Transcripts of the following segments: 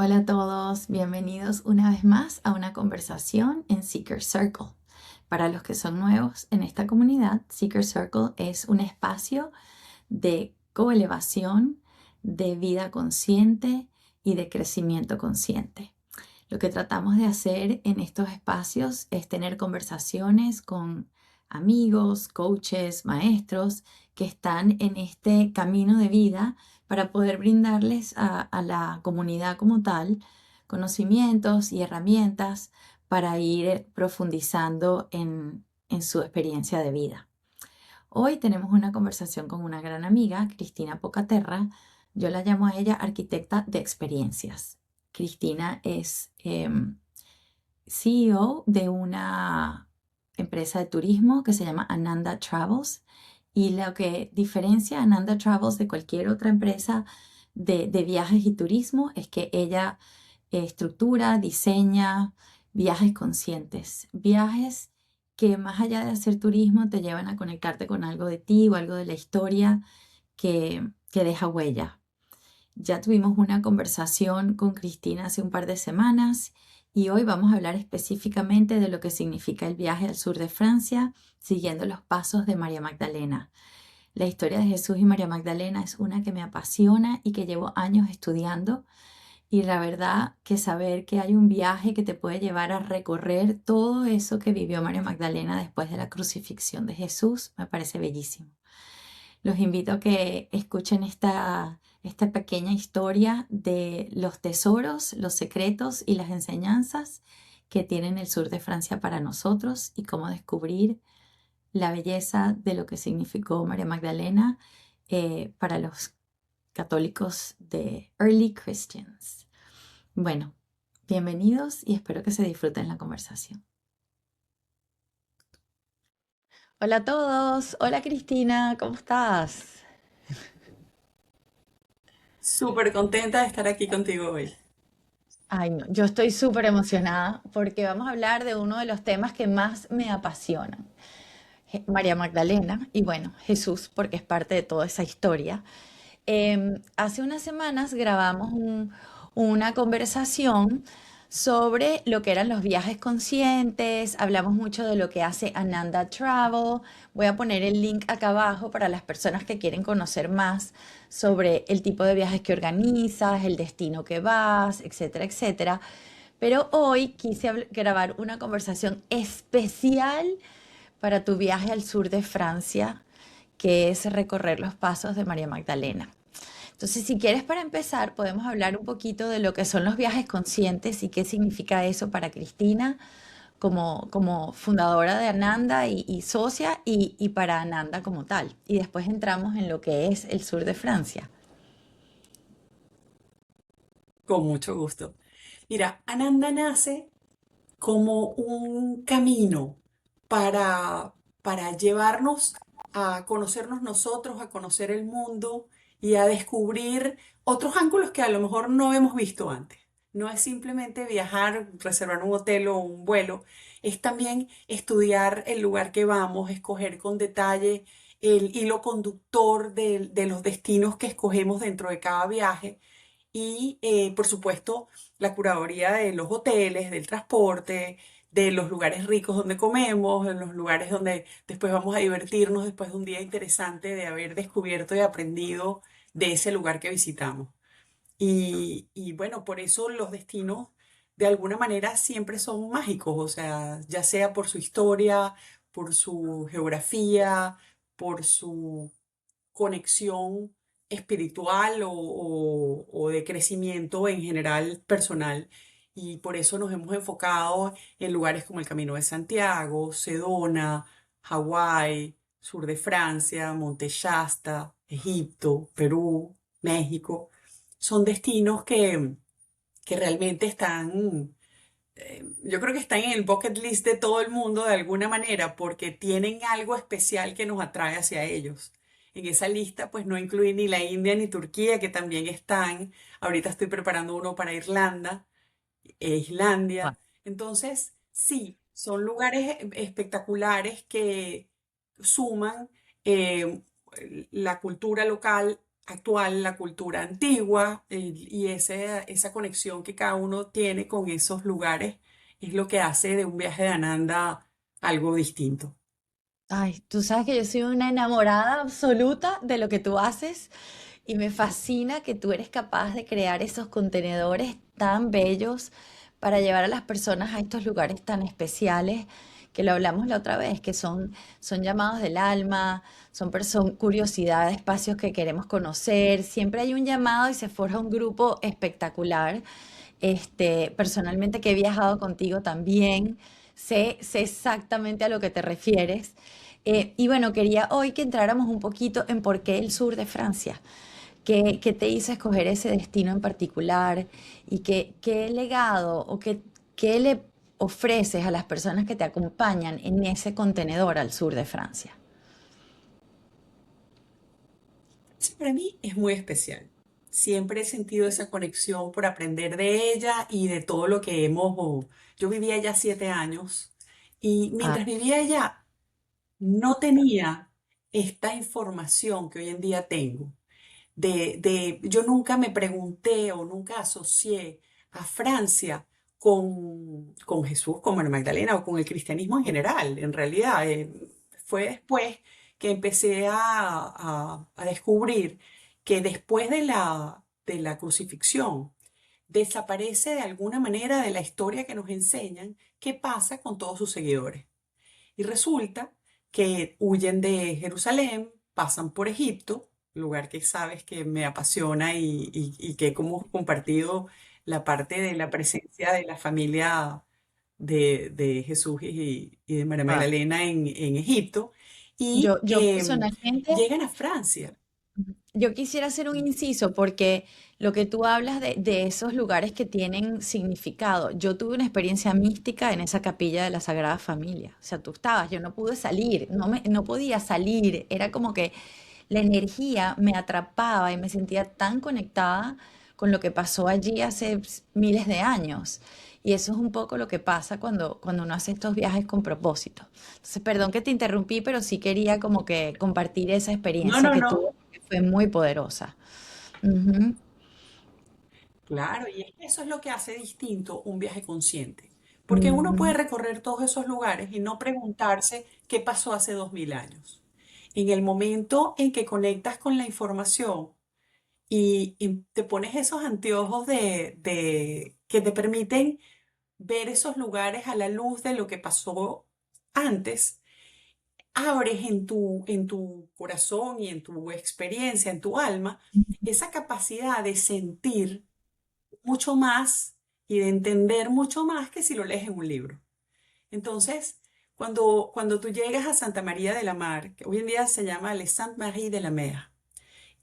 Hola a todos, bienvenidos una vez más a una conversación en Seeker Circle. Para los que son nuevos en esta comunidad, Seeker Circle es un espacio de coelevación, de vida consciente y de crecimiento consciente. Lo que tratamos de hacer en estos espacios es tener conversaciones con amigos, coaches, maestros que están en este camino de vida para poder brindarles a la comunidad como tal conocimientos y herramientas para ir profundizando en su experiencia de vida. Hoy tenemos una conversación con una gran amiga, Cristina Pocaterra. Yo la llamo a ella arquitecta de experiencias. Cristina es CEO de una empresa de turismo que se llama Ananda Travels, y lo que diferencia a Ananda Travels de cualquier otra empresa de viajes y turismo es que ella estructura, diseña viajes conscientes, viajes que más allá de hacer turismo te llevan a conectarte con algo de ti o algo de la historia que deja huella. Ya tuvimos una conversación con Cristina hace un par de semanas y hoy vamos a hablar específicamente de lo que significa el viaje al sur de Francia, siguiendo los pasos de María Magdalena. La historia de Jesús y María Magdalena es una que me apasiona y que llevo años estudiando, y la verdad que saber que hay un viaje que te puede llevar a recorrer todo eso que vivió María Magdalena después de la crucifixión de Jesús me parece bellísimo. Los invito a que escuchen esta pequeña historia de los tesoros, los secretos y las enseñanzas que tienen el sur de Francia para nosotros y cómo descubrir la belleza de lo que significó María Magdalena para los católicos de Early Christians. Bueno, bienvenidos y espero que se disfruten la conversación. Hola a todos, hola Cristina, ¿cómo estás? Súper contenta de estar aquí contigo hoy. Ay, no, yo estoy súper emocionada porque vamos a hablar de uno de los temas que más me apasionan. María Magdalena y bueno, Jesús, porque es parte de toda esa historia. Hace unas semanas grabamos una conversación sobre lo que eran los viajes conscientes, hablamos mucho de lo que hace Ananda Travel. Voy a poner el link acá abajo para las personas que quieren conocer más sobre el tipo de viajes que organizas, el destino que vas, etcétera, etcétera. Pero hoy quise grabar una conversación especial para tu viaje al sur de Francia, que es recorrer los pasos de María Magdalena. Entonces, si quieres, para empezar, podemos hablar un poquito de lo que son los viajes conscientes y qué significa eso para Cristina como fundadora de Ananda y socia, y para Ananda como tal. Y después entramos en lo que es el sur de Francia. Con mucho gusto. Mira, Ananda nace como un camino para, para llevarnos a conocernos nosotros, a conocer el mundo y a descubrir otros ángulos que a lo mejor no hemos visto antes. No es simplemente viajar, reservar un hotel o un vuelo, es también estudiar el lugar que vamos, escoger con detalle el hilo conductor de los destinos que escogemos dentro de cada viaje y, por supuesto, la curaduría de los hoteles, del transporte, de los lugares ricos donde comemos, de los lugares donde después vamos a divertirnos después de un día interesante de haber descubierto y aprendido de ese lugar que visitamos. Y bueno, por eso los destinos de alguna manera siempre son mágicos, o sea, ya sea por su historia, por su geografía, por su conexión espiritual o de crecimiento en general personal. Y por eso nos hemos enfocado en lugares como el Camino de Santiago, Sedona, Hawái, sur de Francia, Monte Shasta, Egipto, Perú, México. Son destinos que realmente están, yo creo que están en el bucket list de todo el mundo de alguna manera porque tienen algo especial que nos atrae hacia ellos. En esa lista pues no incluí ni la India ni Turquía, que también están. Ahorita estoy preparando uno para Irlanda e Wow. Islandia. Entonces, sí, son lugares espectaculares que suman eh, la cultura local actual, la cultura antigua, y esa conexión que cada uno tiene con esos lugares es lo que hace de un viaje de Ananda algo distinto. Ay, tú sabes que yo soy una enamorada absoluta de lo que tú haces y me fascina que tú eres capaz de crear esos contenedores tan bellos para llevar a las personas a estos lugares tan especiales que lo hablamos la otra vez, que son llamados del alma, son curiosidad, espacios que queremos conocer. Siempre hay un llamado y se forja un grupo espectacular. Personalmente que he viajado contigo también, sé exactamente a lo que te refieres. Y bueno, quería hoy que entráramos un poquito en por qué el sur de Francia. ¿Qué te hizo escoger ese destino en particular? ¿Y qué legado o qué le ofreces a las personas que te acompañan en ese contenedor al sur de Francia? Sí, para mí es muy especial. Siempre he sentido esa conexión por aprender de ella y de todo lo que Yo vivía allá 7 años y Ah, mientras vivía allá no tenía esta información que hoy en día tengo. Yo nunca me pregunté o nunca asocié a Francia con Jesús, con María Magdalena o con el cristianismo en general. En realidad, fue después que empecé a descubrir que después de la crucifixión desaparece de alguna manera de la historia que nos enseñan qué pasa con todos sus seguidores. Y resulta que huyen de Jerusalén, pasan por Egipto, lugar que sabes que me apasiona y que hemos compartido la parte de la presencia de la familia de Jesús y de María wow. Magdalena en Egipto, y Yo personalmente llegan a Francia. Yo quisiera hacer un inciso porque lo que tú hablas de esos lugares que tienen significado, yo tuve una experiencia mística en esa capilla de la Sagrada Familia. O sea, tú estabas, yo no pude salir, no podía salir. Era como que la energía me atrapaba y me sentía tan conectada con lo que pasó allí hace miles de años. Y eso es un poco lo que pasa cuando uno hace estos viajes con propósito. Entonces, perdón que te interrumpí, pero sí quería como que compartir esa No, experiencia no, que tuve, no. que fue muy poderosa. Ujú. Claro, y es que eso es lo que hace distinto un viaje consciente. Porque uno puede Ujú. recorrer todos esos lugares y no preguntarse qué pasó hace 2000 años. En el momento en que conectas con la información y te pones esos anteojos que te permiten ver esos lugares a la luz de lo que pasó antes, abres en tu corazón y en tu experiencia, en tu alma, esa capacidad de sentir mucho más y de entender mucho más que si lo lees en un libro. Entonces, cuando tú llegas a Santa María de la Mar, que hoy en día se llama Les Saintes Marie de la Mer,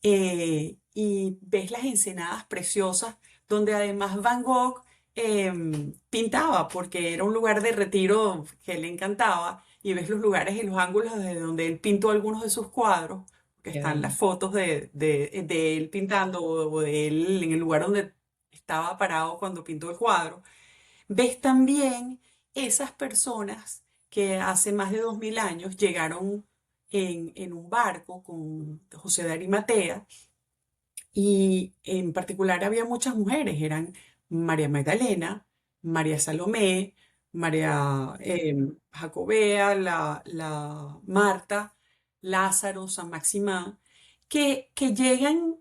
y ves las ensenadas preciosas, donde además Van Gogh pintaba, porque era un lugar de retiro que le encantaba, y ves los lugares y los ángulos desde donde él pintó algunos de sus cuadros, que Qué están bello. las fotos de él pintando o de él en el lugar donde estaba parado cuando pintó el cuadro. Ves también esas personas que hace más de 2000 años llegaron en un barco con José de Arimatea, y en particular había muchas mujeres, eran María Magdalena, María Salomé, María Jacobea, la Marta, Lázaro, San Maximán, que llegan.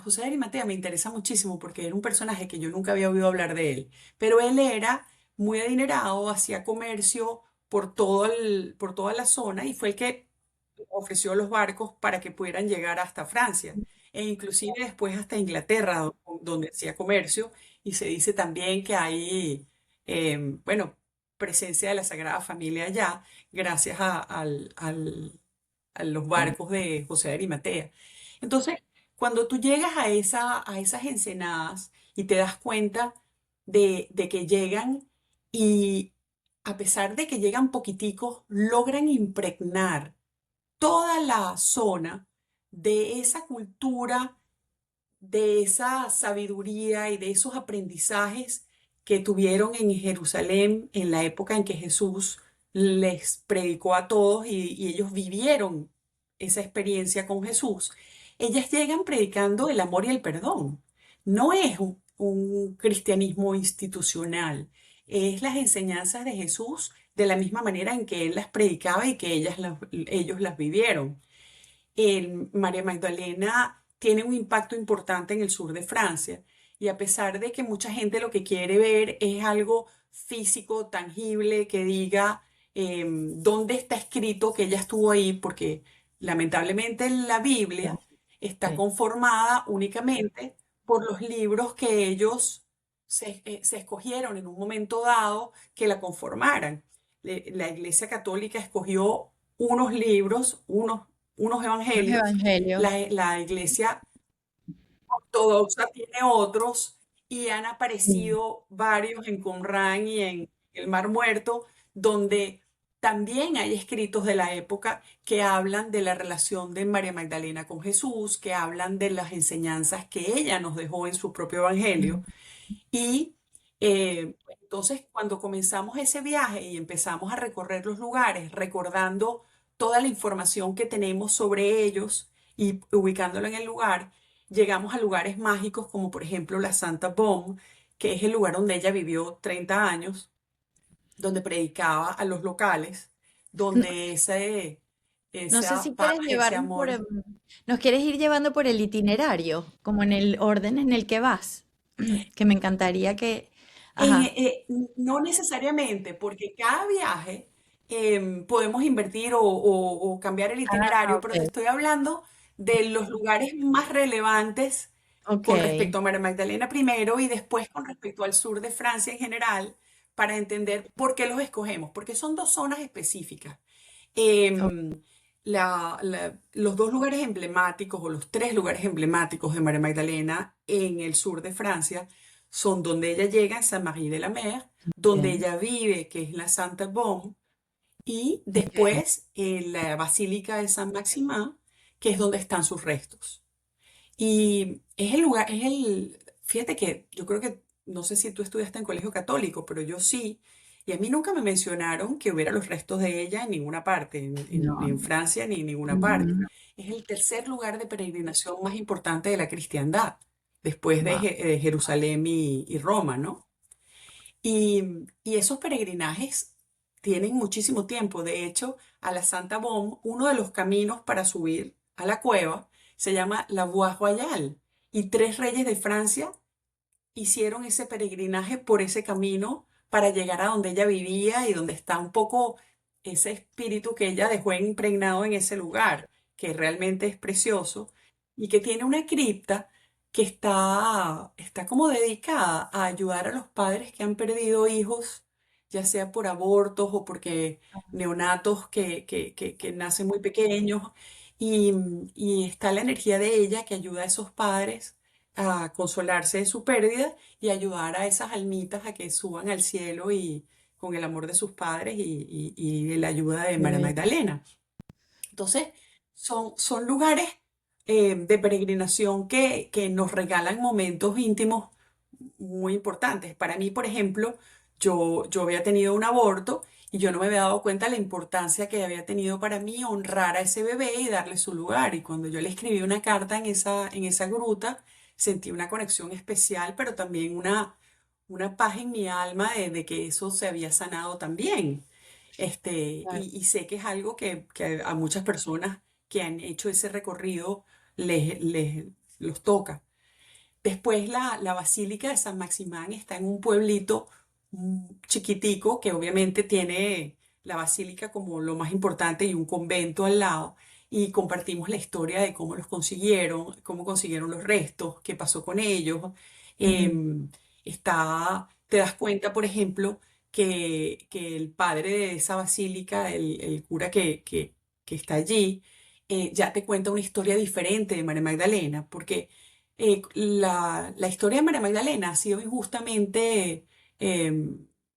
José de Arimatea me interesa muchísimo porque era un personaje que yo nunca había oído hablar de él, pero él era muy adinerado, hacía comercio por toda la zona, y fue el que ofreció los barcos para que pudieran llegar hasta Francia e inclusive después hasta Inglaterra, donde hacía comercio, y se dice también que hay, bueno, presencia de la Sagrada Familia allá, gracias a los barcos de José de Arimatea. Entonces, cuando tú llegas a esas ensenadas y te das cuenta de que llegan, y a pesar de que llegan poquiticos, logran impregnar toda la zona de esa cultura, de esa sabiduría y de esos aprendizajes que tuvieron en Jerusalén en la época en que Jesús les predicó a todos, y ellos vivieron esa experiencia con Jesús. ellas llegan predicando el amor y el perdón. No es un cristianismo institucional, es las enseñanzas de Jesús de la misma manera en que él las predicaba y que ellos las vivieron. María Magdalena tiene un impacto importante en el sur de Francia y a pesar de que mucha gente lo que quiere ver es algo físico, tangible, que diga dónde está escrito que ella estuvo ahí, porque lamentablemente la Biblia está Sí. conformada únicamente por los libros que ellos se escogieron en un momento dado que la conformaran. La Iglesia Católica escogió unos libros, unos Los evangelios, evangelios. la iglesia ortodoxa tiene otros y han Sí. aparecido varios en Qumrán y en el Mar Muerto, donde también hay escritos de la época que hablan de la relación de María Magdalena con Jesús, que hablan de las enseñanzas que ella nos dejó en su propio evangelio. Y entonces cuando comenzamos ese viaje y empezamos a recorrer los lugares, recordando toda la información que tenemos sobre ellos y ubicándolo en el lugar, llegamos a lugares mágicos como por ejemplo la Santa Baume, que es el lugar donde ella vivió 30 años, donde predicaba a los locales, No, donde no sé esa si paz, quieres ese llevarnos por, amor. nos quieres ir llevando por el itinerario, como en el orden en el que vas, que me encantaría que, En, ajá, no necesariamente, porque cada viaje podemos invertir o cambiar el ah, itinerario, pero te ok, estoy hablando de los lugares más relevantes ok, con respecto a María Magdalena primero y después con respecto al sur de Francia en general, para entender por qué los escogemos, porque son dos zonas específicas. o- Em, los dos lugares emblemáticos o los tres lugares emblemáticos de María Magdalena en el sur de Francia son donde ella llega, en Saint-Marie-de-la-Mer, donde Bien. ella vive, que es la Santa Baume, y Ok. después en la Basílica de Saint-Maximin, que es donde están sus restos. Y es el lugar, fíjate que yo creo que, no sé si tú estudiaste en colegio católico, pero yo sí, y a mí nunca me mencionaron que hubiera los restos de ella en ninguna parte, ni No. en Francia ni en ninguna parte. Ujú. Es el tercer lugar de peregrinación más importante de la cristiandad, después de, Wow. de Jerusalén y Roma, ¿no? Y esos peregrinajes tienen muchísimo tiempo. De hecho, a la Santa Baume, uno de los caminos para subir a la cueva se llama la Voie Royale. Y tres reyes de Francia hicieron ese peregrinaje por ese camino para llegar a donde ella vivía y donde está un poco ese espíritu que ella dejó impregnado en ese lugar, que realmente es precioso y que tiene una cripta que está como dedicada a ayudar a los padres que han perdido hijos, ya sea por abortos o porque neonatos que nacen muy pequeños. Y, y está la energía de ella que ayuda a esos padres a consolarse de su pérdida y ayudar a esas almitas a que suban al cielo y con el amor de sus padres y la ayuda de Qué María bello. Magdalena. Entonces, son lugares de peregrinación que nos regalan momentos íntimos muy importantes. Para mí, por ejemplo, yo había tenido un aborto y yo no me había dado cuenta de la importancia que había tenido para mí honrar a ese bebé y darle su lugar. Y cuando yo le escribí una carta en esa gruta, sentí una conexión especial, pero también una paz en mi alma de que eso se había sanado también. claro. Y sé que es algo que a muchas personas que han hecho ese recorrido los toca. Después la Basílica de San Maximán está en un pueblito chiquitico que obviamente tiene la basílica como lo más importante y un convento al lado. Y compartimos la historia de cómo los consiguieron, cómo consiguieron los restos, qué pasó con ellos. Ujú. Em, te das cuenta, por ejemplo, que el padre de esa basílica, el cura que está allí, ya te cuenta una historia diferente de María Magdalena, porque la historia de María Magdalena ha sido injustamente,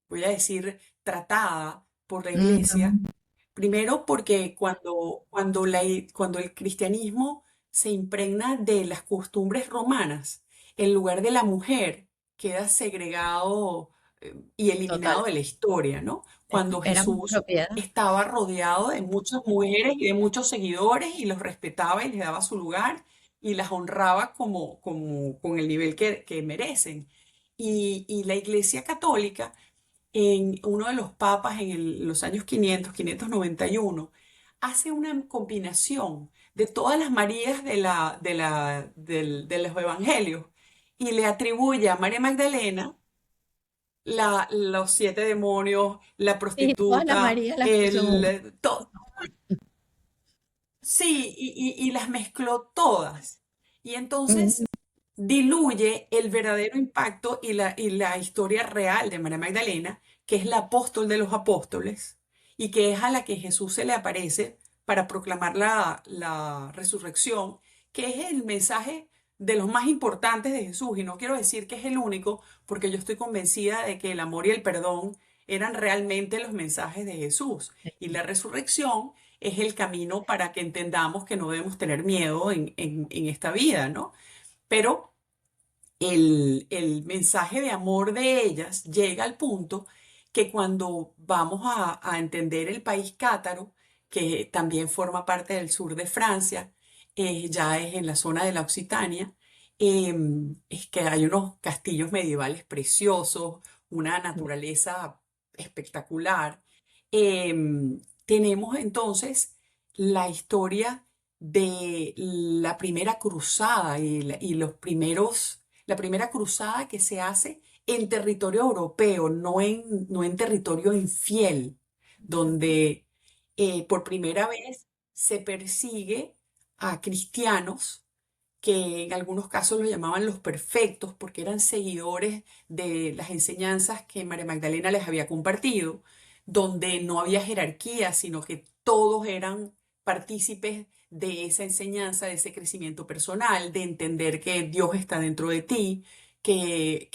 voy a decir, tratada por la iglesia. Ujú. Primero porque cuando el cristianismo se impregna de las costumbres romanas, el lugar de la mujer queda segregado y eliminado Total. de la historia, ¿no? Cuando Era Jesús propiedad. estaba rodeado de muchas mujeres y de muchos seguidores y los respetaba y les daba su lugar. y las honraba con el nivel que merecen. Y la Iglesia Católica, en uno de los papas en los años 591, hace una combinación de todas las Marías de los evangelios y le atribuye a María Magdalena los siete demonios, la Sí, todas las prostituta, Marías las puso en una. sí, y las mezcló todas. Y Ujú. entonces diluye el verdadero impacto y la historia real de María Magdalena, que es la apóstol de los apóstoles y que es a la que Jesús se le aparece para proclamar la resurrección, que es el mensaje de los más importantes de Jesús. Y no quiero decir que es el único, porque yo estoy convencida de que el amor y el perdón eran realmente los mensajes de Jesús. Y la resurrección es el camino para que entendamos que no debemos tener miedo en esta vida, ¿no? Pero el mensaje de amor de ellas llega al punto que cuando vamos a entender el país cátaro, que también forma parte del sur de Francia, ya es en la zona de la Occitania, es que hay unos castillos medievales preciosos, una naturaleza espectacular. Tenemos entonces la historia de la primera cruzada y la primera cruzada que se hace en territorio europeo, no en territorio infiel, donde por primera vez se persigue a cristianos que en algunos casos los llamaban los perfectos porque eran seguidores de las enseñanzas que María Magdalena les había compartido, donde no había jerarquía, sino que todos eran partícipes de esa enseñanza, de ese crecimiento personal, de entender que Dios está dentro de ti, que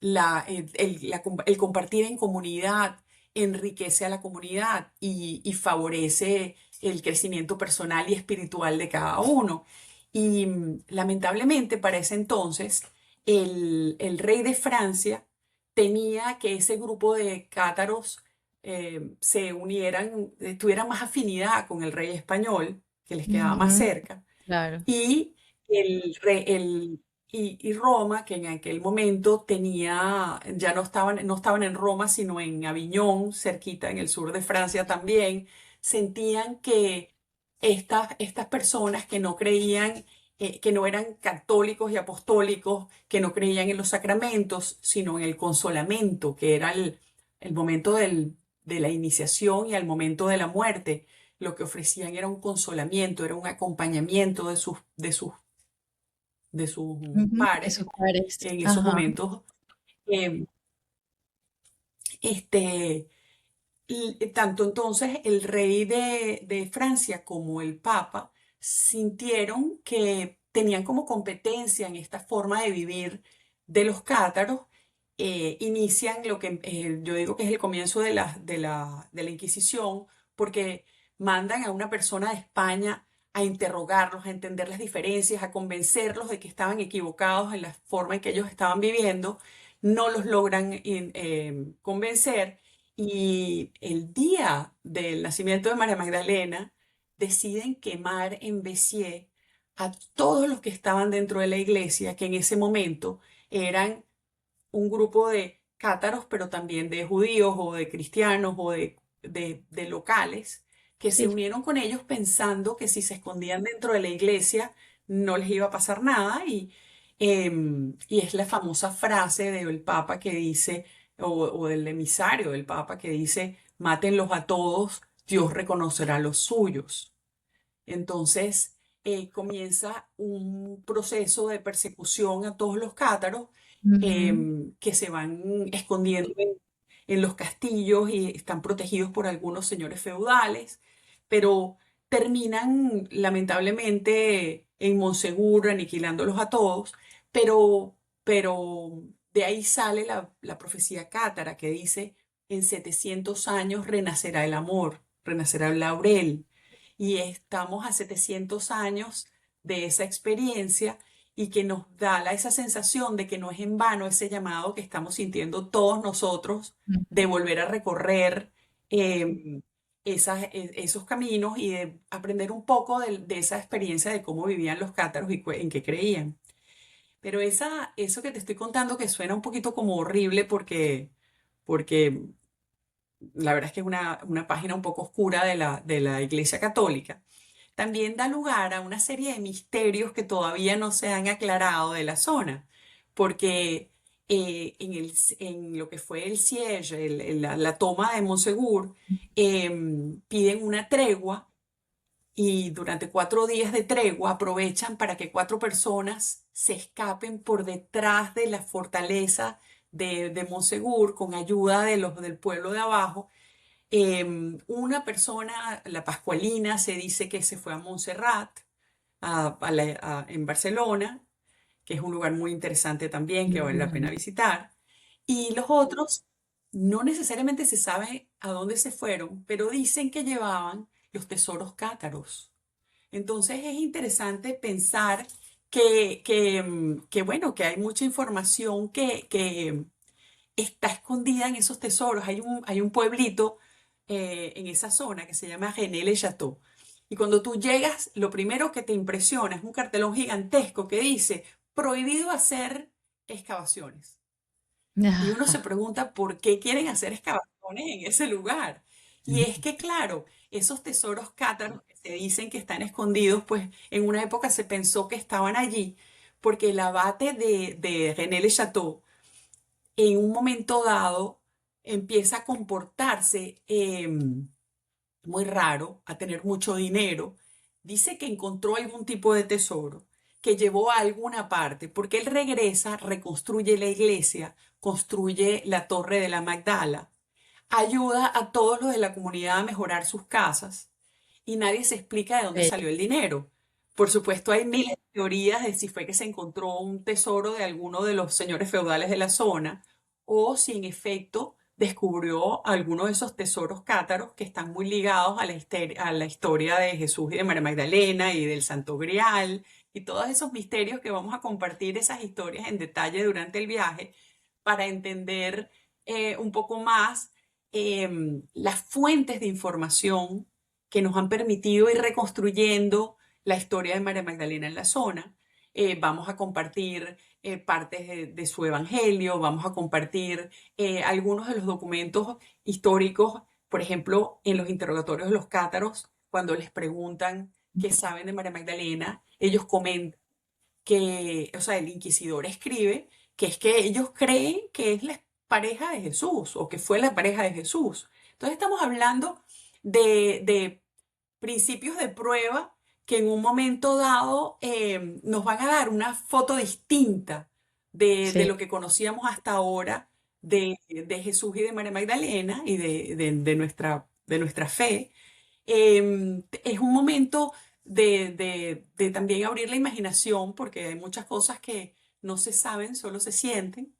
el compartir en comunidad enriquece a la comunidad y favorece el crecimiento personal y espiritual de cada uno. Y lamentablemente para ese entonces el rey de Francia temía que ese grupo de cátaros se unieran, tuvieran más afinidad con el rey español, que les quedaba más Ujú, cerca, claro. y, el, re- el- y Roma, que en aquel momento ya no estaban en Roma, sino en Aviñón, cerquita en el sur de Francia también, sentían que estas personas que no creían, que no eran católicos y apostólicos, que no creían en los sacramentos, sino en el consolamento, que era el momento de la iniciación y al momento de la muerte, lo que ofrecían era un consolamiento, era un acompañamiento de sus Ujú, de pares sus pares. en esos Ajá. momentos. eh, este, Tanto entonces el rey de Francia como el Papa sintieron que tenían como competencia en esta forma de vivir de los cátaros. Inician lo que yo digo que es el comienzo de la Inquisición, porque mandan a una persona de España a interrogarlos, a entender las diferencias, a convencerlos de que estaban equivocados en la forma en que ellos estaban viviendo. No los logran convencer y el día del nacimiento de María Magdalena deciden quemar en Béziers a todos los que estaban dentro de la iglesia, que en ese momento eran un grupo de cátaros, pero también de judíos o de cristianos o de locales, que se Sí. unieron con ellos pensando que si se escondían dentro de la iglesia no les iba a pasar nada. Y es la famosa frase del Papa que dice, o del emisario del Papa que dice, mátenlos a todos, Dios reconocerá los suyos. Entonces comienza un proceso de persecución a todos los cátaros Ujú, que se van escondiendo en los castillos y están protegidos por algunos señores feudales, pero terminan lamentablemente en Monsegur aniquilándolos a todos, pero de ahí sale la profecía cátara que dice, en 700 años renacerá el amor, renacerá el laurel y estamos a 700 años de esa experiencia y que nos da esa sensación de que no es en vano ese llamado que estamos sintiendo todos nosotros de ujú. volver a recorrer. esos caminos y de aprender un poco de esa experiencia de cómo vivían los cátaros y en qué creían. Pero eso que te estoy contando que suena un poquito como horrible porque la verdad es que es una página un poco oscura de la Iglesia Católica, también da lugar a una serie de misterios que todavía no se han aclarado de la zona, porque en lo que fue el siege, la toma de Monsegur, piden una tregua y durante 4 días de tregua aprovechan para que 4 personas se escapen por detrás de la fortaleza de Monsegur con ayuda de los del pueblo de abajo. Una persona, la Pascualina, se dice que se fue a Montserrat, en Barcelona, que es un lugar muy interesante también, que vale la pena visitar. Y los otros, no necesariamente se sabe a dónde se fueron, pero dicen que llevaban los tesoros cátaros. Entonces es interesante pensar que bueno, que hay mucha información que está escondida en esos tesoros. Hay un pueblito en esa zona que se llama René-le-Château. Y cuando tú llegas, lo primero que te impresiona es un cartelón gigantesco que dice, prohibido hacer excavaciones. Y uno se pregunta por qué quieren hacer excavaciones en ese lugar. Y es que, claro, esos tesoros cátaros que se dicen que están escondidos, pues en una época se pensó que estaban allí, porque el abate de René-le-Château en un momento dado empieza a comportarse muy raro, a tener mucho dinero. Dice que encontró algún tipo de tesoro que llevó a alguna parte, porque él regresa, reconstruye la iglesia, construye la torre de la Magdala, ayuda a todos los de la comunidad a mejorar sus casas y nadie se explica de dónde Bello. salió el dinero. Por supuesto, hay miles de teorías de si fue que se encontró un tesoro de alguno de los señores feudales de la zona o si en efecto descubrió alguno de esos tesoros cátaros que están muy ligados a la historia de Jesús y de María Magdalena y del Santo Grial y todos esos misterios que vamos a compartir esas historias en detalle durante el viaje para entender un poco más las fuentes de información que nos han permitido ir reconstruyendo la historia de María Magdalena en la zona. Vamos a compartir partes de su evangelio, vamos a compartir algunos de los documentos históricos, por ejemplo, en los interrogatorios de los cátaros, cuando les preguntan qué saben de María Magdalena, ellos comentan que, o sea, el inquisidor escribe que es que ellos creen que es la pareja de Jesús o que fue la pareja de Jesús. Entonces estamos hablando de principios de prueba que en un momento dado nos van a dar una foto distinta de lo Sí. que conocíamos hasta ahora de Jesús y de María Magdalena y de nuestra fe. Es un momento de también abrir la imaginación porque hay muchas cosas que no se saben, solo se sienten.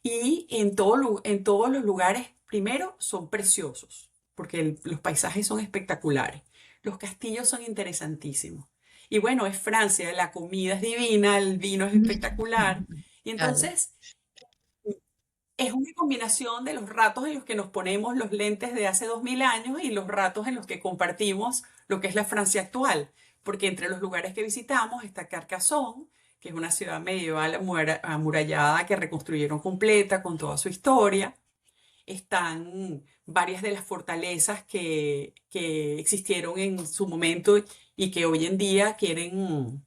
Y en todos los lugares, primero, son preciosos, porque los paisajes son espectaculares. Los castillos son interesantísimos. Y bueno, es Francia, la comida es divina, el vino es espectacular. Y Claro. entonces es una combinación de los ratos en los que nos ponemos los lentes de hace 2000 años y los ratos en los que compartimos lo que es la Francia actual. Porque entre los lugares que visitamos está Carcassonne, que es una ciudad medieval amurallada que reconstruyeron completa con toda su historia. Están varias de las fortalezas que existieron en su momento y que hoy en día quieren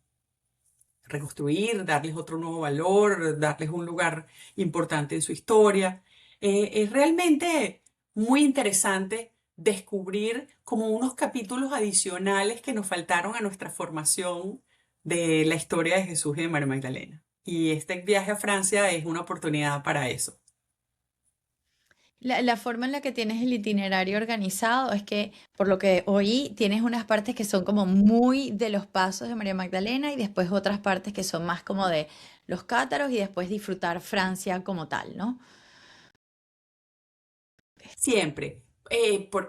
reconstruir, darles otro nuevo valor, darles un lugar importante en su historia. Es realmente muy interesante descubrir como unos capítulos adicionales que nos faltaron a nuestra formación de la historia de Jesús y de María Magdalena. Y este viaje a Francia es una oportunidad para eso. La forma en la que tienes el itinerario organizado es que, por lo que oí, tienes unas partes que son como muy de los pasos de María Magdalena y después otras partes que son más como de los cátaros y después disfrutar Francia como tal, ¿no? Siempre.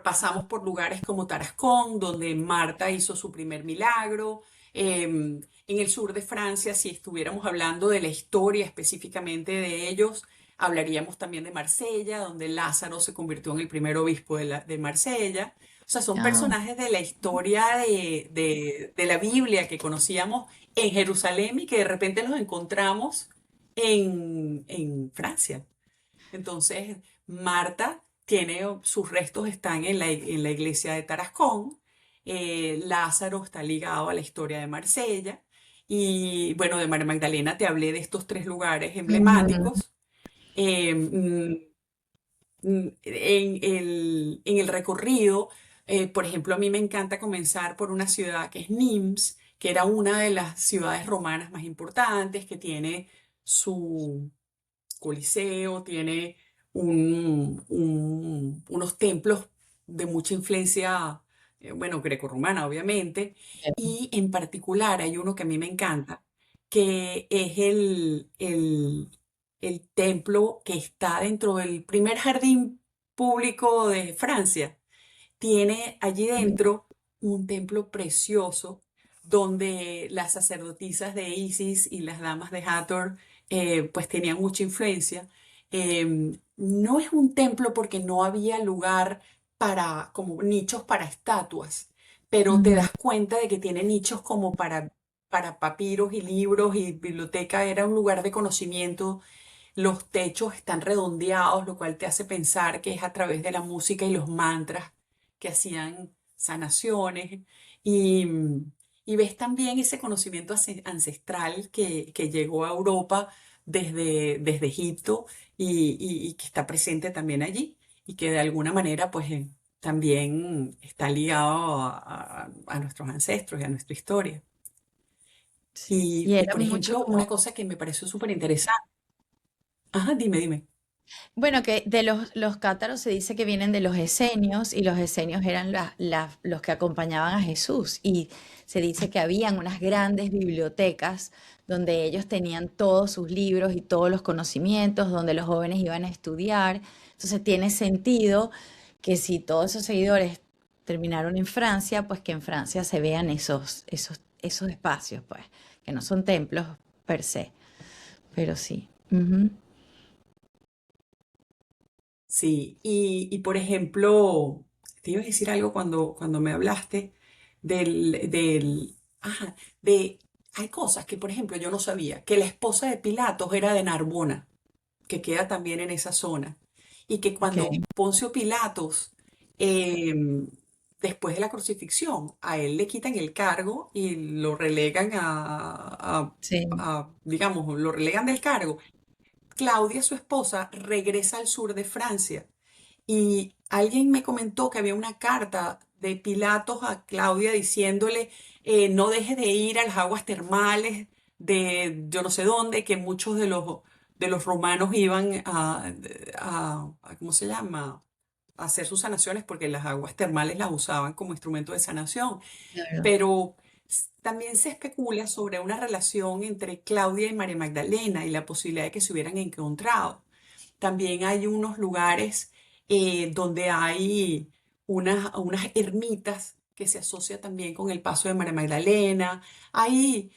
Pasamos por lugares como Tarascón, donde Marta hizo su primer milagro. En el sur de Francia, si estuviéramos hablando de la historia específicamente de ellos, hablaríamos también de Marsella, donde Lázaro se convirtió en el primer obispo de Marsella. O sea, son Ah, personajes de la historia de la Biblia que conocíamos en Jerusalén y que de repente los encontramos en Francia. Entonces, Marta tiene, sus restos están en la iglesia de Tarascón, Lázaro está ligado a la historia de Marsella, y bueno, de María Magdalena te hablé de estos tres lugares ujú, emblemáticos. En el recorrido, por ejemplo, a mí me encanta comenzar por una ciudad que es Nimes, que era una de las ciudades romanas más importantes, que tiene su Coliseo, tiene unos templos de mucha influencia, bueno, grecorromana, obviamente, y en particular hay uno que a mí me encanta, que es el templo que está dentro del primer jardín público de Francia. Tiene allí dentro un templo precioso donde las sacerdotisas de Isis y las damas de Hathor pues tenían mucha influencia. No es un templo porque no había lugar para, como nichos para estatuas, pero te ujú. das cuenta de que tiene nichos como para papiros y libros y biblioteca. Era un lugar de conocimiento. Los techos están redondeados, lo cual te hace pensar que es a través de la música y los mantras que hacían sanaciones. Y, y ves también ese conocimiento ancestral que llegó a Europa desde Egipto y que está presente también allí y que de alguna manera pues también está ligado a nuestros ancestros y a nuestra historia. Sí. Y Y era por mucho ejemplo, como, una cosa que me pareció súper interesante. Ajá, dime, dime. bueno, que de los cátaros se dice que vienen de los esenios y los esenios eran los que acompañaban a Jesús y se dice que habían unas grandes bibliotecas donde ellos tenían todos sus libros y todos los conocimientos, donde los jóvenes iban a estudiar. Entonces tiene sentido que si todos esos seguidores terminaron en Francia, pues que en Francia se vean esos espacios, pues, que no son templos per se, pero sí. Ujú. Sí, por ejemplo, te iba a decir algo cuando me hablaste ajá, hay cosas que, por ejemplo, yo no sabía, que la esposa de Pilatos era de Narbona, que queda también en esa zona, y que Ok, cuando Poncio Pilatos, em, después de la crucifixión, a él le quitan el cargo y lo relegan sí. digamos, lo relegan del cargo. Claudia, su esposa, regresa al sur de Francia y alguien me comentó que había una carta de Pilatos a Claudia diciéndole no deje de ir a las aguas termales de yo no sé dónde, que muchos de los romanos iban ¿cómo se llama? A hacer sus sanaciones porque las aguas termales las usaban como instrumento de sanación. Claro. Pero también se especula sobre una relación entre Claudia y María Magdalena y la posibilidad de que se hubieran encontrado. También hay unos lugares donde hay unas ermitas que se asocia también con el paso de María Magdalena. Hay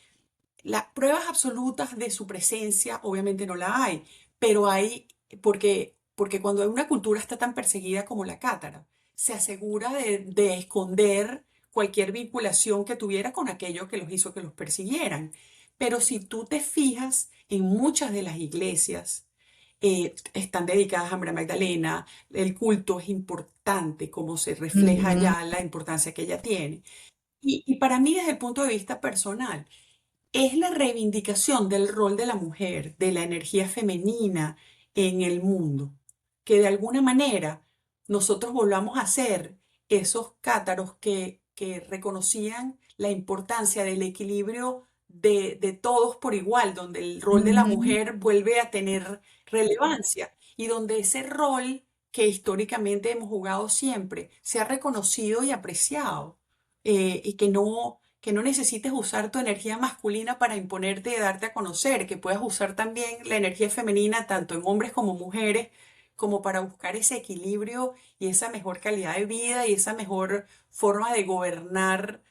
las pruebas absolutas de su presencia, obviamente no la hay, pero hay, porque cuando una cultura está tan perseguida como la cátara, se asegura de esconder cualquier vinculación que tuviera con aquello que los hizo que los persiguieran. Pero si tú te fijas en muchas de las iglesias, están dedicadas a María Magdalena, el culto es importante, como se refleja Ujú. ya la importancia que ella tiene. Y para mí, desde el punto de vista personal, es la reivindicación del rol de la mujer, de la energía femenina en el mundo, que de alguna manera nosotros volvamos a ser esos cátaros que reconocían la importancia del equilibrio de todos por igual, donde el rol de la Ujú. mujer vuelve a tener relevancia y donde ese rol que históricamente hemos jugado siempre se ha reconocido y apreciado, y que no necesites usar tu energía masculina para imponerte y darte a conocer, que puedas usar también la energía femenina tanto en hombres como mujeres, como para buscar ese equilibrio y esa mejor calidad de vida y esa mejor forma de gobernar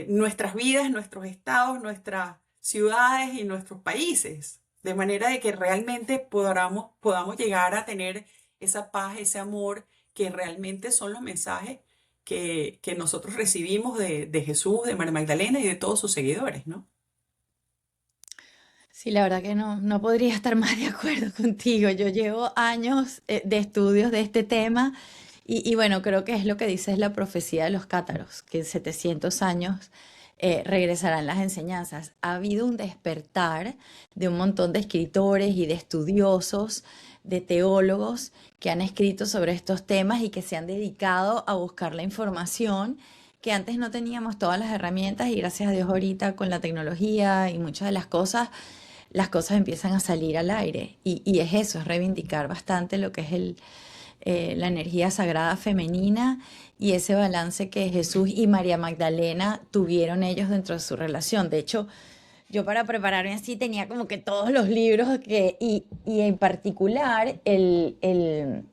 nuestras vidas, nuestros estados, nuestras ciudades y nuestros países, de manera de que realmente podamos llegar a tener esa paz, ese amor, que realmente son los mensajes que nosotros recibimos de Jesús, de María Magdalena y de todos sus seguidores, ¿no? Sí, la verdad que no podría estar más de acuerdo contigo. Yo llevo años de estudios de este tema y bueno, creo que es lo que dice es la profecía de los cátaros, que en 700 años regresarán las enseñanzas. Ha habido un despertar de un montón de escritores y de estudiosos, de teólogos que han escrito sobre estos temas y que se han dedicado a buscar la información que antes no teníamos todas las herramientas y gracias a Dios ahorita con la tecnología y muchas de las cosas empiezan a salir al aire. Y es eso, es reivindicar bastante lo que es la energía sagrada femenina y ese balance que Jesús y María Magdalena tuvieron ellos dentro de su relación. De hecho, yo para prepararme así tenía como que todos los libros y en particular el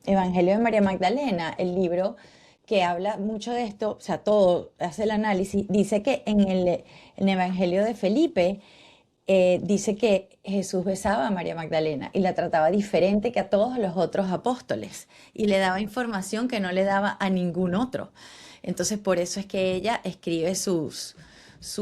Evangelio de María Magdalena, el libro que habla mucho de esto, o sea, todo, hace el análisis, dice que en el Evangelio de Felipe, dice que Jesús besaba a María Magdalena y la trataba diferente que a todos los otros apóstoles y le daba información que no le daba a ningún otro. Entonces, por eso es que ella escribe sus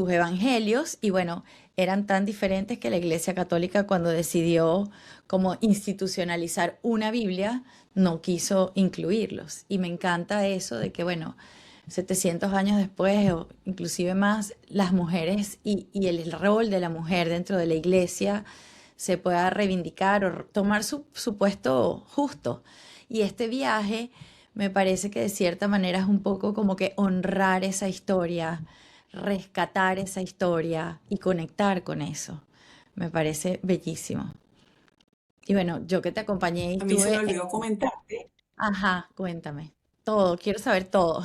evangelios y bueno, eran tan diferentes que la Iglesia Católica cuando decidió como institucionalizar una Biblia, no quiso incluirlos. Y me encanta eso de que, bueno, 700 años después o inclusive más, las mujeres y el rol de la mujer dentro de la iglesia se pueda reivindicar o tomar su puesto justo. Y este viaje me parece que de cierta manera es un poco como que honrar esa historia, rescatar esa historia y conectar con eso. Me parece bellísimo. Y bueno, yo que te acompañé y A mí se me estuve olvidó comentarte. Ajá, cuéntame. Todo, quiero saber todo.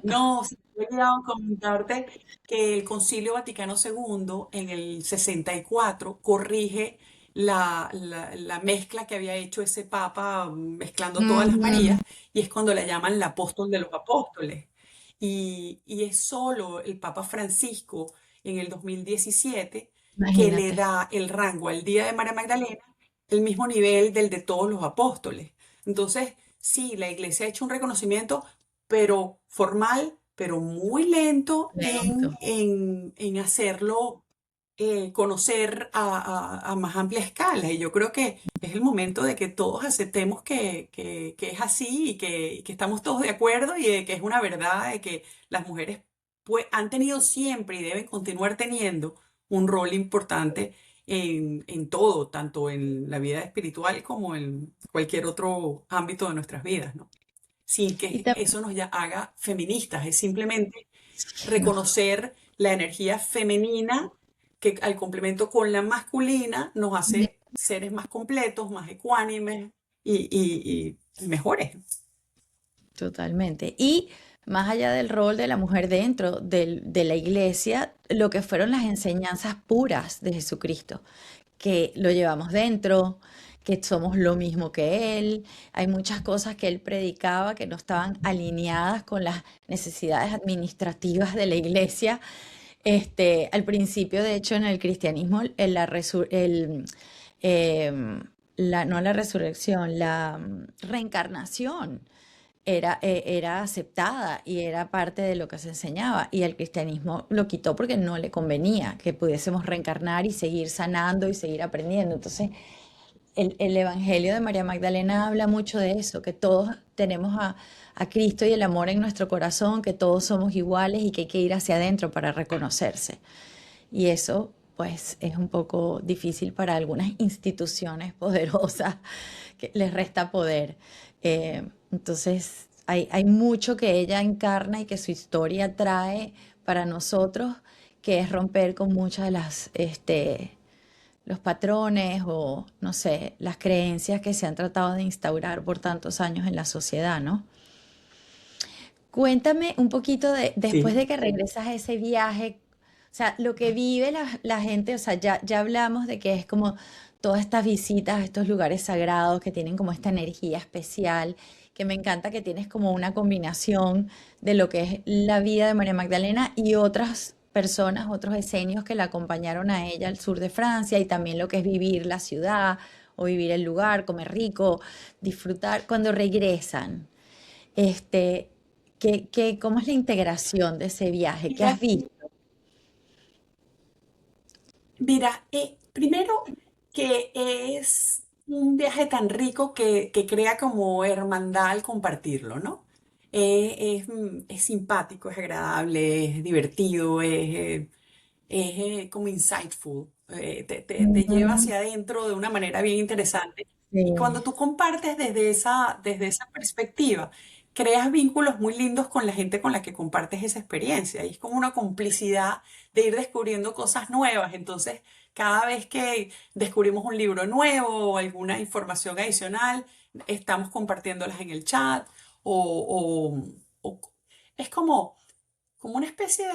No, se me ha olvidado comentarte que el Concilio Vaticano II en el 64 corrige la mezcla que había hecho ese Papa mezclando todas las Ujú. Marías y es cuando la llaman la apóstol de los apóstoles. Y es solo el Papa Francisco en el 2017 que le Imagínate. da el rango al Día de María Magdalena el mismo nivel del de todos los apóstoles. Entonces, sí, la Iglesia ha hecho un reconocimiento pero formal, pero muy lento Lento. en hacerlo conocer a más amplia escala. Y yo creo que es el momento de que todos aceptemos que es así y que estamos todos de acuerdo y de que es una verdad de que las mujeres pues, han tenido siempre y deben continuar teniendo un rol importante en todo, tanto en la vida espiritual como en cualquier otro ámbito de nuestras vidas, ¿no? Sin Y que también, eso nos haga feministas, es simplemente reconocer la energía femenina que al complemento con la masculina nos hace seres más completos, más ecuánimes y mejores. totalmente. Y más allá del rol de la mujer dentro de la iglesia, lo que fueron las enseñanzas puras de Jesucristo, que lo llevamos dentro, que somos lo mismo que Él. Hay muchas cosas que Él predicaba que no estaban alineadas con las necesidades administrativas de la iglesia. Al principio, de hecho, en el cristianismo, em, no la resurrección, la reencarnación era aceptada y era parte de lo que se enseñaba. Y el cristianismo lo quitó porque no le convenía que pudiésemos reencarnar y seguir sanando y seguir aprendiendo. Entonces, el Evangelio de María Magdalena habla mucho de eso, que todos tenemos a Cristo y el amor en nuestro corazón, que todos somos iguales y que hay que ir hacia adentro para reconocerse. Y eso, pues, es un poco difícil para algunas instituciones poderosas que les resta poder. Entonces, hay mucho que ella encarna y que su historia trae para nosotros, que es romper con muchas de los patrones o, no sé, las creencias que se han tratado de instaurar por tantos años en la sociedad, ¿no? Cuéntame un poquito después Sí. de que regresas a ese viaje, o sea, lo que vive la gente, o sea, ya hablamos de que es como todas estas visitas a estos lugares sagrados que tienen como esta energía especial, que me encanta que tienes como una combinación de lo que es la vida de María Magdalena y otras personas, otros esenios que la acompañaron a ella al sur de Francia y también lo que es vivir la ciudad o vivir el lugar, comer rico, disfrutar cuando regresan. Este, ¿Cómo es la integración de ese viaje? ¿Qué has Mira, visto? mira, primero que es un viaje tan rico que crea como hermandad al compartirlo, ¿no? Es simpático, es agradable, es divertido, es como insightful, te lleva Mm, hacia adentro de una manera bien interesante. Y sí. cuando tú compartes desde esa perspectiva, creas vínculos muy lindos con la gente con la que compartes esa experiencia. Y es como una complicidad de ir descubriendo cosas nuevas. Entonces, cada vez que descubrimos un libro nuevo o alguna información adicional, estamos compartiéndolas en el chat o, o es como una especie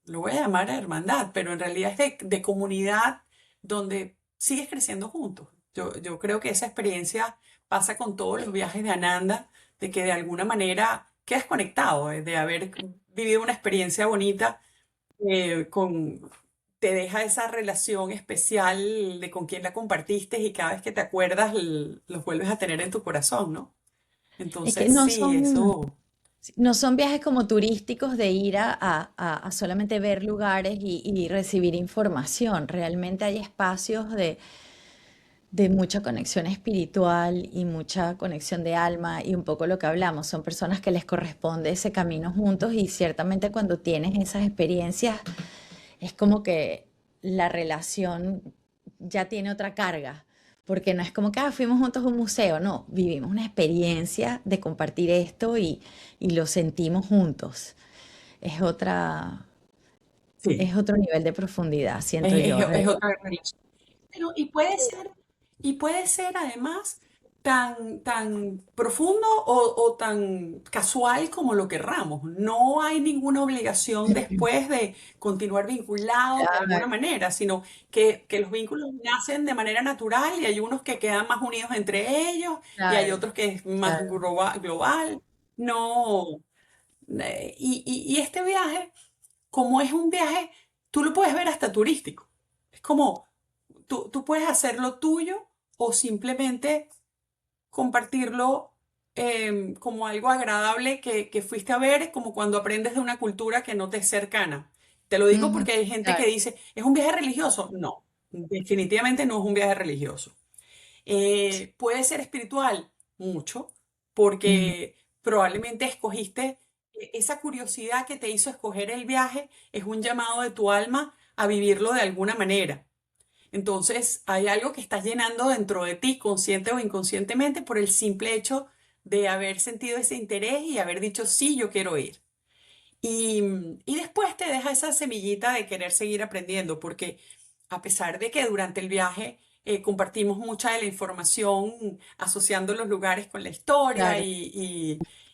lo voy a llamar hermandad, pero en realidad es de comunidad donde sigues creciendo juntos. Yo creo que esa experiencia pasa con todos los viajes de Ananda, de que de alguna manera quedas conectado, de haber vivido una experiencia bonita, te deja esa relación especial de con quién la compartiste y cada vez que te acuerdas los vuelves a tener en tu corazón, ¿no? Es que Entonces, sí, eso, no son viajes como turísticos de ir a solamente ver lugares y recibir información. Realmente hay espacios de mucha conexión espiritual y mucha conexión de alma y un poco lo que hablamos. Son personas que les corresponde ese camino juntos y ciertamente cuando tienes esas experiencias es como que la relación ya tiene otra carga. Porque no es como que fuimos juntos a un museo, no, vivimos una experiencia de compartir esto y lo sentimos juntos. Es otra, sí. es otro nivel de profundidad, siento Es, yo. es otra relación. Pero, y puede ser además tan profundo o tan casual como lo querramos. No hay ninguna obligación después de continuar vinculados de alguna Claro, manera, sino que los vínculos nacen de manera natural y hay unos que quedan más unidos entre ellos y hay claro, otros que es más claro. global. No. Y este viaje, como es un viaje, tú lo puedes ver hasta turístico. Es como tú puedes hacerlo tuyo o simplemente compartirlo como algo agradable que fuiste a ver, como cuando aprendes de una cultura que no te es cercana. Te lo digo Ujú, porque hay gente que claro, dice, ¿es un viaje religioso? No, definitivamente no es un viaje religioso. Puede ser espiritual, mucho, ujú, porque probablemente escogiste esa curiosidad que te hizo escoger el viaje, es un llamado de tu alma a vivirlo de alguna manera. Entonces, hay algo que estás llenando dentro de ti, consciente o inconscientemente, por el simple hecho de haber sentido ese interés y haber dicho, sí, yo quiero ir. Y después te deja esa semillita de querer seguir aprendiendo, porque a pesar de que durante el viaje compartimos mucha de la información asociando los lugares con la historia claro.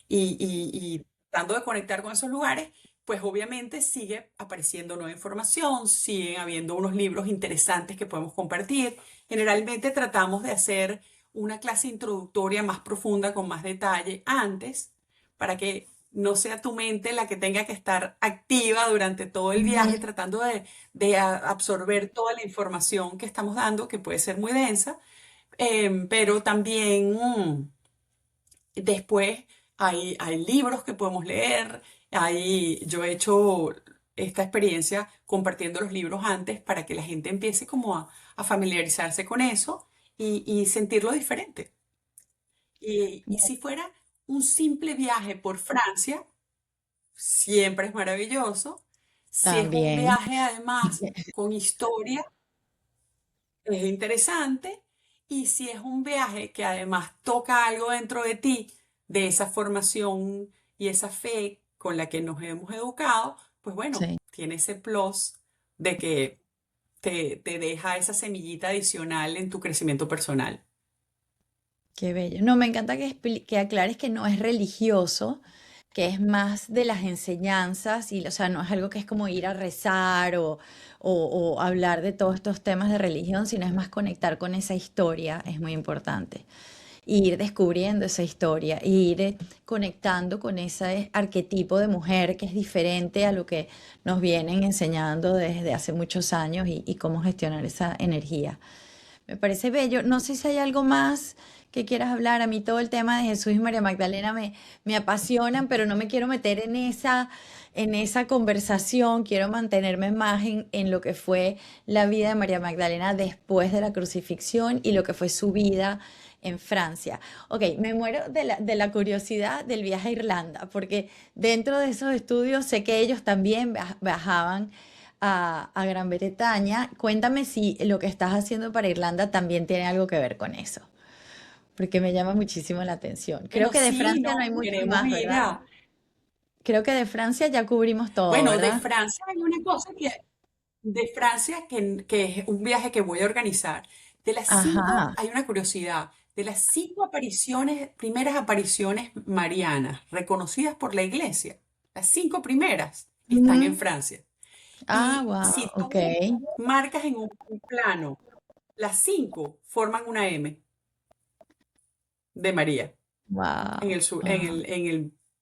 y tratando de conectar con esos lugares, pues obviamente sigue apareciendo nueva información, siguen habiendo unos libros interesantes que podemos compartir. Generalmente tratamos de hacer una clase introductoria más profunda, con más detalle antes, para que no sea tu mente la que tenga que estar activa durante todo el viaje Ujú. tratando de absorber toda la información que estamos dando, que puede ser muy densa, pero también después hay libros que podemos leer. Yo he hecho esta experiencia compartiendo los libros antes para que la gente empiece como a familiarizarse con eso y sentirlo diferente. Y si fuera un simple viaje por Francia, siempre es maravilloso. Si es un También. viaje además con historia, es interesante. Y si es un viaje que además toca algo dentro de ti, de esa formación y esa fe con la que nos hemos educado, pues bueno, Sí, tiene ese plus de que te deja esa semillita adicional en tu crecimiento personal. qué bello. No, me encanta que aclares que no es religioso, que es más de las enseñanzas y, o sea, no es algo que es como ir a rezar o hablar de todos estos temas de religión, sino es más conectar con esa historia, es muy importante. Y ir descubriendo esa historia, e ir conectando con ese arquetipo de mujer que es diferente a lo que nos vienen enseñando desde hace muchos años y cómo gestionar esa energía. Me parece bello. No sé si hay algo más que quieras hablar. A mí todo el tema de Jesús y María Magdalena me apasionan, pero no me quiero meter en esa conversación. Quiero mantenerme más en lo que fue la vida de María Magdalena después de la crucifixión y lo que fue su vida en Francia. Ok, me muero de la curiosidad del viaje a Irlanda, porque dentro de esos estudios sé que ellos también viajaban a Gran Bretaña. Cuéntame si lo que estás haciendo para Irlanda también tiene algo que ver con eso, porque me llama muchísimo la atención. Creo Bueno, que de sí, Francia no, no hay mucho queremos más, ir ¿verdad? a... Creo que de Francia ya cubrimos todo, Bueno, de ¿verdad? Francia hay una cosa que... De Francia, que es un viaje que voy a organizar. De las cinco, Ajá. hay una curiosidad. De las cinco apariciones, primeras apariciones marianas reconocidas por la iglesia, las cinco primeras están en Ujú. Francia. Ah, Y wow, si ok. tú marcas en un plano, las cinco forman una M de María en Wow, el sur, wow.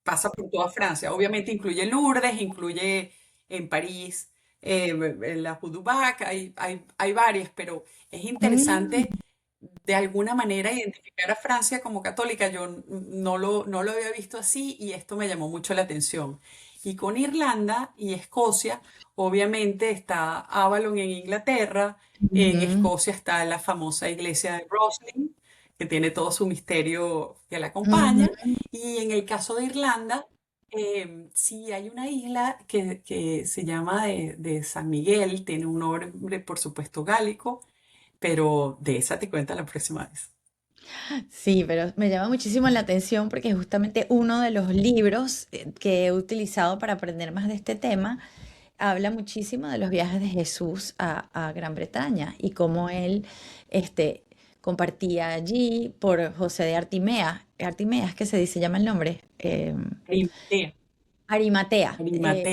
pasa por toda Francia. Obviamente incluye Lourdes, incluye en París, la Joudubac, hay varias, pero es Mm, interesante de alguna manera identificar a Francia como católica. Yo no lo había visto así y esto me llamó mucho la atención. Y con Irlanda y Escocia, obviamente está Avalon en Inglaterra, en ujú, Escocia está la famosa iglesia de Roslin, que tiene todo su misterio que la ujú. acompaña. Y en el caso de Irlanda, sí hay una isla que se llama de San Miguel, tiene un nombre, por supuesto, gálico, pero de esa te cuento la próxima vez. Sí, pero me llama muchísimo la atención porque justamente uno de los libros que he utilizado para aprender más de este tema habla muchísimo de los viajes de Jesús a Gran Bretaña y cómo él este, compartía allí por José de Artimea. Artimea es que se llama el nombre. Arimatea, Arimatea,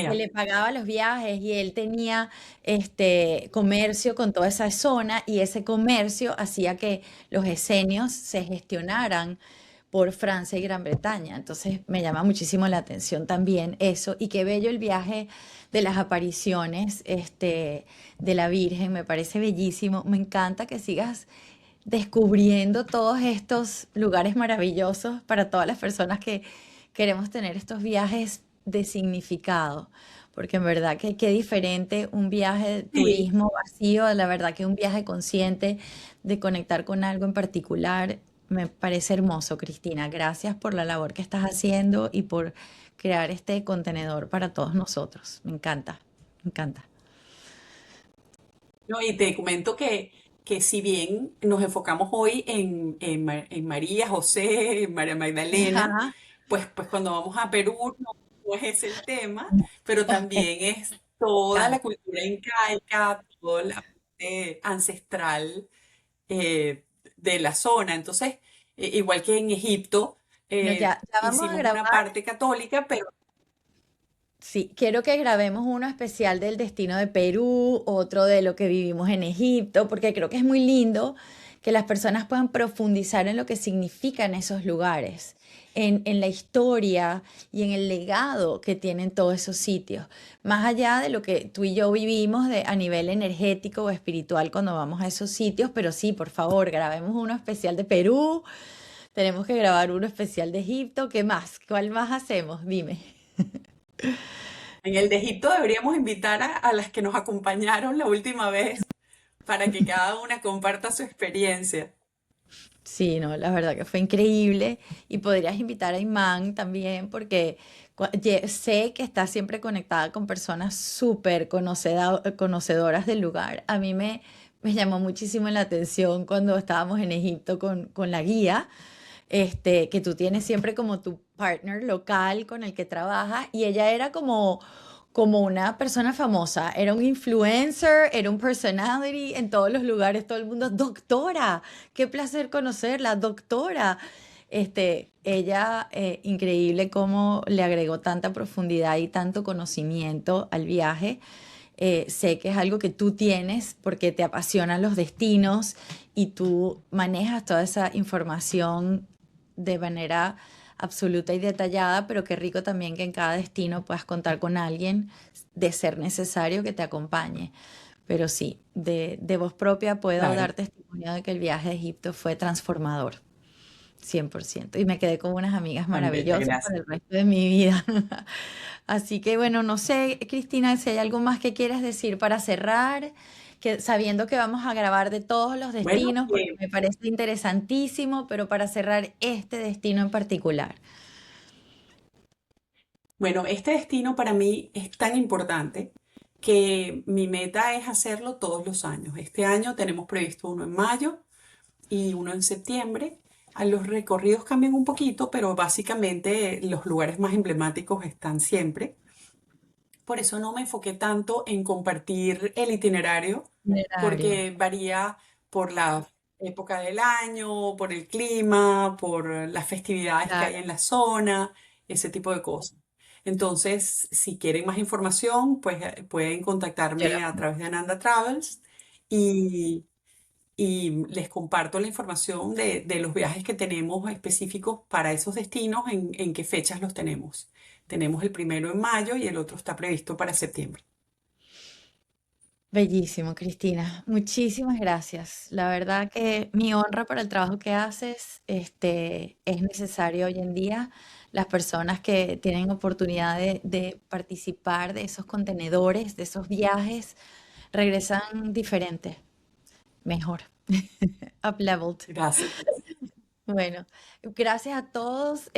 que Arimatea. le pagaba los viajes y él tenía comercio con toda esa zona y ese comercio hacía que los esenios se gestionaran por Francia y Gran Bretaña. Entonces me llama muchísimo la atención también eso y qué bello el viaje de las apariciones de la Virgen, me parece bellísimo. Me encanta que sigas descubriendo todos estos lugares maravillosos para todas las personas que queremos tener estos viajes de significado, porque en verdad que qué diferente un viaje de Sí, turismo vacío, a la verdad que un viaje consciente de conectar con algo en particular, me parece hermoso, Cristina. Gracias por la labor que estás haciendo y por crear este contenedor para todos nosotros. Me encanta, me encanta. no, y te comento que si bien nos enfocamos hoy en María, José, en María Magdalena, Ajá. pues cuando vamos a Perú no es ese el tema, pero también es toda la Encanta. cultura incaica, toda la parte ancestral de la zona. Entonces, igual que en Egipto, No, ya vamos a hicimos una grabar. parte católica, pero Sí, quiero que grabemos uno especial del destino de Perú, otro de lo que vivimos en Egipto, porque creo que es muy lindo que las personas puedan profundizar en lo que significan esos lugares, en la historia y en el legado que tienen todos esos sitios, más allá de lo que tú y yo vivimos a nivel energético o espiritual cuando vamos a esos sitios, pero sí, por favor, grabemos uno especial de Perú, tenemos que grabar uno especial de Egipto, ¿qué más? ¿Cuál más hacemos? Dime. en el de Egipto deberíamos invitar a las que nos acompañaron la última vez para que cada una comparta su experiencia. Sí, no, la verdad que fue increíble. Y podrías invitar a Iman también, porque sé que está siempre conectada con personas súper conocedoras del lugar. A mí me llamó muchísimo la atención cuando estábamos en Egipto con la guía, que tú tienes siempre como tu partner local con el que trabajas, y ella era como una persona famosa, era un influencer, era un personality en todos los lugares, todo el mundo, doctora, qué placer conocerla, doctora. Ella, increíble cómo le agregó tanta profundidad y tanto conocimiento al viaje. Sé que es algo que tú tienes porque te apasionan los destinos y tú manejas toda esa información de manera absoluta y detallada, pero qué rico también que en cada destino puedas contar con alguien de ser necesario que te acompañe. Pero sí, de voz propia puedo Claro. dar testimonio de que el viaje a Egipto fue transformador. 100%. Y me quedé con unas amigas Andrea, maravillosas por gracias. el resto de mi vida. Así que bueno, no sé, Cristina, si hay algo más que quieras decir para cerrar, que sabiendo que vamos a grabar de todos los Bueno, destinos, porque me parece interesantísimo, pero para cerrar este destino en particular. bueno, este destino para mí es tan importante que mi meta es hacerlo todos los años. Este año tenemos previsto uno en mayo y uno en septiembre. Los recorridos cambian un poquito, pero básicamente los lugares más emblemáticos están siempre. Por eso no me enfoqué tanto en compartir el itinerario, Itinerario. porque varía por la época del año, por el clima, por las festividades que hay Claro, en la zona, ese tipo de cosas. Entonces, si quieren más información, pues pueden yo la contactarme a través de Ananda Travels y, y les comparto la información de los viajes que tenemos específicos para esos destinos, en qué fechas los tenemos. Tenemos el primero en mayo y el otro está previsto para septiembre. Bellísimo, Cristina. Muchísimas gracias. La verdad que mi honra para el trabajo que haces, es necesario hoy en día. Las personas que tienen oportunidad de participar de esos contenedores, de esos viajes, regresan diferentes, mejor, up-leveled. Gracias. Bueno, gracias a todos,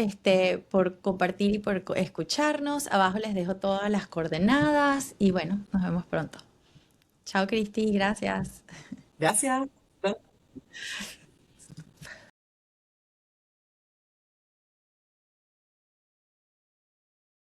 por compartir y por escucharnos. Abajo les dejo todas las coordenadas y bueno, nos vemos pronto. Chao, Cristi, gracias. Gracias.